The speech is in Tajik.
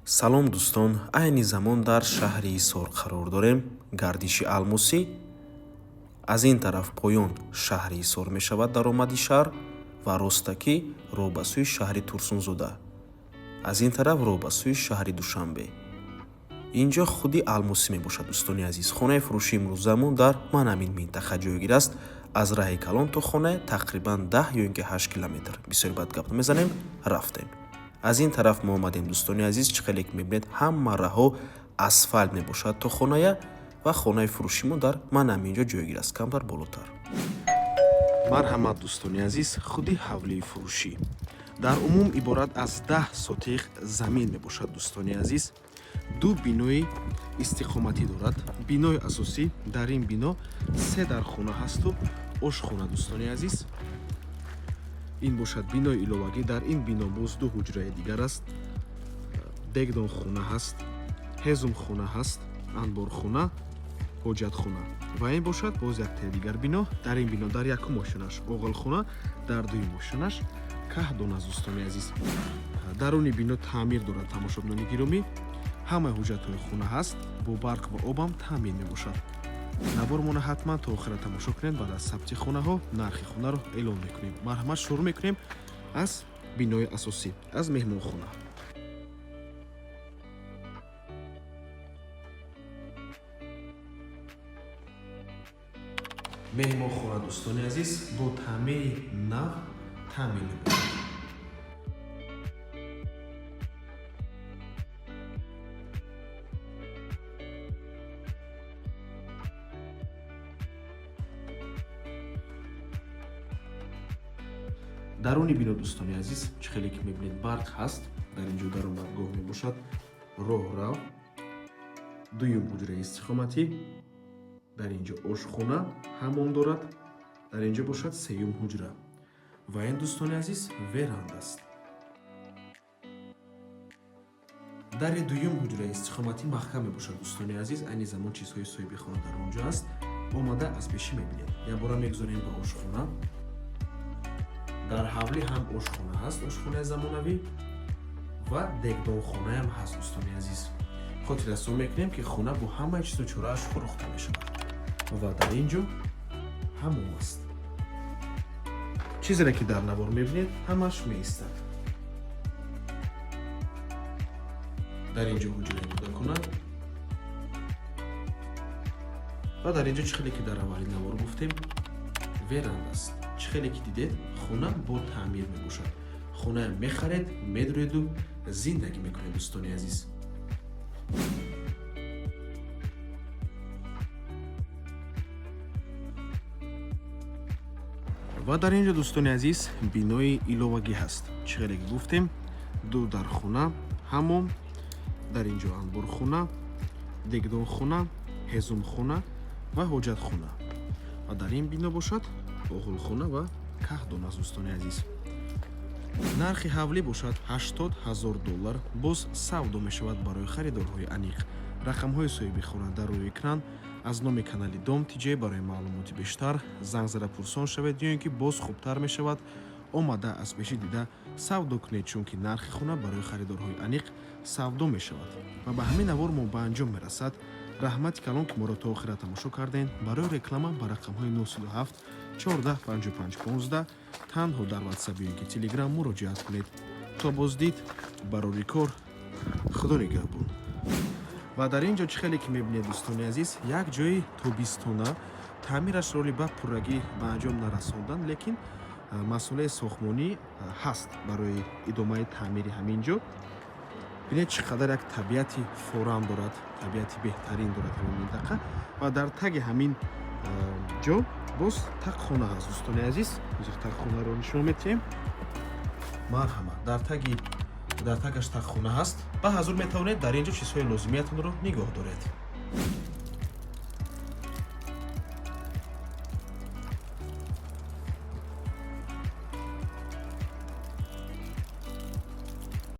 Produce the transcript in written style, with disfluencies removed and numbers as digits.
салом дӯстон, айни замон дар шаҳри Ҳисор қарор дорем. Гардиши алмосӣ аз ин тараф поён шаҳри Ҳисор мешавад, даромади шаҳр ва ростакӣ роҳ ба сӯи шаҳри Турсунзода, аз ин тараф роҳ ба сӯи шаҳри Душанбе. инҷо худи алмосӣ мебошад. дӯстони азиз, хонаи фурӯшии имрӯзамон дар ман ҳамин минтақа ҷойгир аст. аз раҳи калон то хона тақрибан 10 ё ин ки 8 километр. бисёр бад гап намезанем, рафтем. аз ин тараф мо омадем. дӯстони азиз, чӣ хеле ки мебинед, ҳама раҳо асфальт мебошад то хоная ва хонаи фурӯши мо дар ман ҳаминҷо ҷойгир аст, камтар болотар. марҳамат дӯстони азиз, худи ҳавлии фурӯшӣ дар умум иборат аз 10 сотиқ замин мебошад. дӯстони азиз, ду бинои истиқоматӣ дорад. бинои асосӣ, дар ин бино 3 дархона ҳасту ошхона. дӯстони азиз, ин бошад бинои иловагӣ. дар ин бино боз ду ҳуҷраи дигар аст. дегдонхона ҳаст, ҳезумхона ҳаст, анборхона, ҳоҷатхона ва ин бошад боз яктаи дигар бино. дар ин бино дар якум ошонаш оғалхона, дар дуюм ошонаш каҳдон аст. дӯстони азиз, даруни бино таъмир дорад. тамошобинони гиромӣ, ҳамаи ҳуҷҷатҳои хона ҳаст, бо барқ ва обам таъмин мебошад. навормона ҳатман то охира тамошо кунед. баъд аз сабти хонаҳо нархи хонаро эълон мекунем. марҳамат, шурӯъ мекунем аз бинои асосӣ, аз меҳмонхона. меҳмонхона дӯстони азиз бо таъмири нав таъмин мебошад. даруни бино дӯстони азиз, чӣ хеле ки мебинед, барқ ҳаст. дар инҷо даромадгоҳ мебошад, роҳрав, дуюм ҳуҷраи истиқоматӣ. дар инҷо ошхона ҳамон дорад. дар инҷо бошад сеюм ҳуҷра ва ин дӯстони азиз веранда аст. дари дуюм ҳуҷраи истиқоматӣ маҳкам мебошад. дӯстони азиз, айни замон чизҳои соҳиби хона дар онҷо аст. омада аз пешӣ мебинед. якбора мегузорем ба ошхона. дар ҳавлӣ ҳам ошхона ҳаст, ошхонаи замонавӣ ва дегдонхонаам ҳаст. дӯстони азиз, хотиррасон мекунем ки хона бо ҳамаи чизу чорааш фурӯхта мешавад ва дар инҷо ҳамон аст. чизене ки дар навор мебинед, ҳамаш меистад. дар инҷо ҳуҷраи будакона ва дар инҷо чӣ хеле ки дар аввали навор гуфтем, веранда аст. чӣ хеле ки дидед, хона бо таъмир мебошад. хонаам мехаред, медуреду зиндагӣ мекунед. дӯстони азиз, ва дар инҷо дӯстони азиз бинои иловагӣ ҳаст. чӣ хеле ки гуфтем, ду дархона, ҳамом, дар инҷо анборхона, дегдонхона, ҳезумхона ва ҳоҷатхона ва дар ин бино бошад оғулхона ва каҳдон аст. дӯстони азиз, нархи ҳавлӣ бошад $80,000. боз савдо мешавад барои харидорҳои аниқ. рақамҳои соҳиби хона дар рӯи экран. аз номи канали Дом TJ барои маълумоти бештар занг зада пурсон шавед, ё ин ки боз хубтар мешавад омада аз пеши дида савдо кунед, чунки нархи хона барои харидорҳои аниқ савдо мешавад. ва ба ҳамин навор мо ба анҷом мерасад. раҳмати калон ки моро то охира тамошо кардем. барои реклама ба рақамҳои 937 14 55 15 танҳо дар ватсап ё ин ки телеграм муроҷиат кунед. то боздид, барори кор, худо нигаҳбон. ва дар ин ҷо чӣ хеле ки мебинед, дӯстони азиз, як ҷои тобистона. таъмираш роли ба пуррагӣ ба анҷом нарасондан, лекин масъулаи сохтмонӣ ҳаст барои идомаи таъмири ҳамин ҷо. бинед чӣ қадар як табиати форам дорад, табиати беҳтарин дорад ҳамин минтақа. ва дар таги ҳамин ҷо боз тақхона ҳаст. дӯстони азиз, тақхонаро нишон медиҳем. марҳамат, дар тагаш тақхона ҳаст. ба ҳазур метавонед дар ин ҷо чизҳои лозимиятонро нигоҳ доред.